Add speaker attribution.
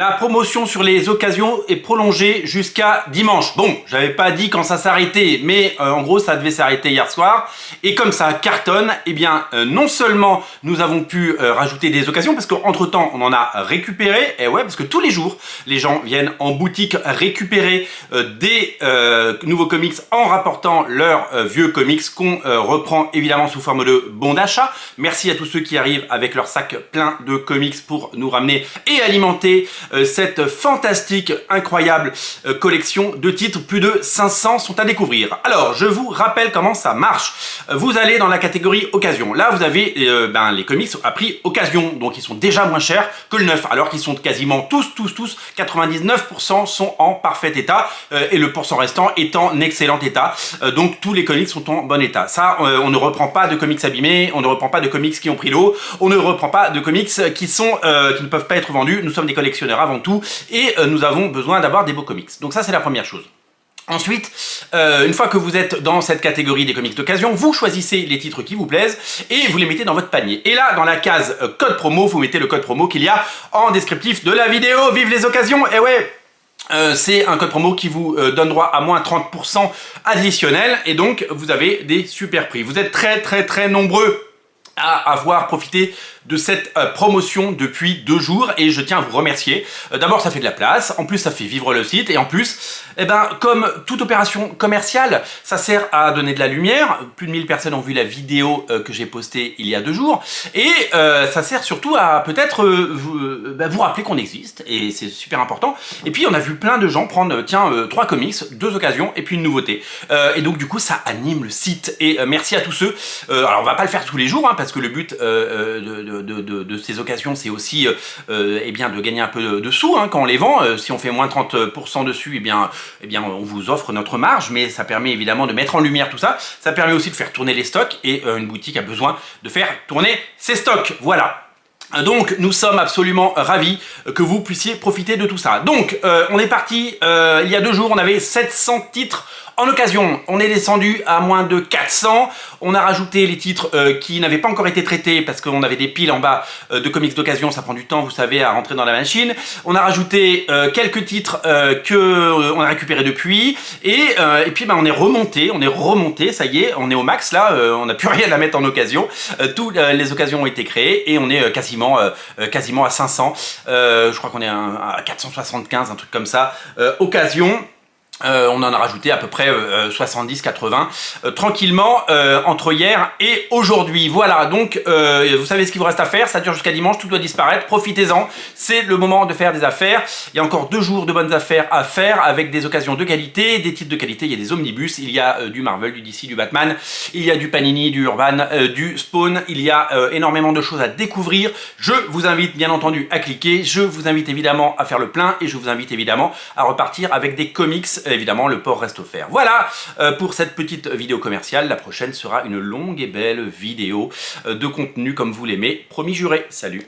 Speaker 1: La promotion sur les occasions est prolongée jusqu'à dimanche. Bon, j'avais pas dit quand ça s'arrêtait, mais en gros ça devait s'arrêter hier soir. Et comme ça cartonne, eh bien non seulement nous avons pu rajouter des occasions, parce qu'entre temps on en a récupéré, et ouais, parce que tous les jours les gens viennent en boutique récupérer des nouveaux comics en rapportant leurs vieux comics qu'on reprend évidemment sous forme de bons d'achat. Merci à tous ceux qui arrivent avec leur sac plein de comics pour nous ramener et alimenter cette fantastique, incroyable collection de titres. Plus de 500 sont à découvrir. Alors, je vous rappelle comment ça marche. Vous allez dans la catégorie occasion. Là, vous avez les comics à prix occasion. Donc, ils sont déjà moins chers que le neuf. Alors qu'ils sont quasiment tous, 99% sont en parfait état. Et le pourcent restant est en excellent état. Donc, tous les comics sont en bon état. Ça, on ne reprend pas de comics abîmés. On ne reprend pas de comics qui ont pris l'eau. On ne reprend pas de comics qui ne peuvent pas être vendus. Nous sommes des collectionneurs avant tout et nous avons besoin d'avoir des beaux comics. Donc ça, c'est la première chose. Ensuite, une fois que vous êtes dans cette catégorie des comics d'occasion, vous choisissez les titres qui vous plaisent et vous les mettez dans votre panier. Et là, dans la case code promo, vous mettez le code promo qu'il y a en descriptif de la vidéo. Vive les occasions! Et ouais, c'est un code promo qui vous donne droit à moins 30% additionnel et donc vous avez des super prix. Vous êtes très nombreux à avoir profité de cette promotion depuis 2 jours et je tiens à vous remercier. D'abord, ça fait de la place, en plus ça fait vivre le site et en plus, comme toute opération commerciale, ça sert à donner de la lumière. Plus de 1000 personnes ont vu la vidéo que j'ai postée il y a 2 jours et ça sert surtout à peut-être vous rappeler qu'on existe et c'est super important. Et puis on a vu plein de gens prendre 3 comics, 2 occasions et puis une nouveauté. Et donc du coup ça anime le site et merci à tous ceux. Alors on va pas le faire tous les jours parce que le but de ces occasions, c'est aussi de gagner un peu de sous quand on les vend. Si on fait moins 30% dessus, on vous offre notre marge, mais ça permet évidemment de mettre en lumière tout ça. Ça permet aussi de faire tourner les stocks et une boutique a besoin de faire tourner ses stocks. Voilà. Donc nous sommes absolument ravis que vous puissiez profiter de tout ça. Donc on est parti, il y a 2 jours, on avait 700 titres en occasion. On est descendu à moins de 400. On a rajouté les titres qui n'avaient pas encore été traités parce qu'on avait des piles en bas de comics d'occasion. Ça prend du temps, vous savez, à rentrer dans la machine. On a rajouté quelques titres que on a récupérés depuis. Et puis on est remonté, ça y est, on est au max là. On n'a plus rien à mettre en occasion. Toutes les occasions ont été créées et on est quasiment à 500. Je crois qu'on est à 475, un truc comme ça. Occasion. On en a rajouté à peu près 70-80 tranquillement entre hier et aujourd'hui. Voilà, donc vous savez ce qu'il vous reste à faire, ça dure jusqu'à dimanche, tout doit disparaître, profitez-en, c'est le moment de faire des affaires. Il y a encore 2 jours de bonnes affaires à faire avec des occasions de qualité, des titres de qualité, il y a des omnibus, il y a du Marvel, du DC, du Batman, il y a du Panini, du Urban, du Spawn, il y a énormément de choses à découvrir. Je vous invite bien entendu à cliquer, je vous invite évidemment à faire le plein et je vous invite évidemment à repartir avec des comics. Évidemment, le port reste offert. Voilà pour cette petite vidéo commerciale. La prochaine sera une longue et belle vidéo de contenu comme vous l'aimez. Promis juré. Salut.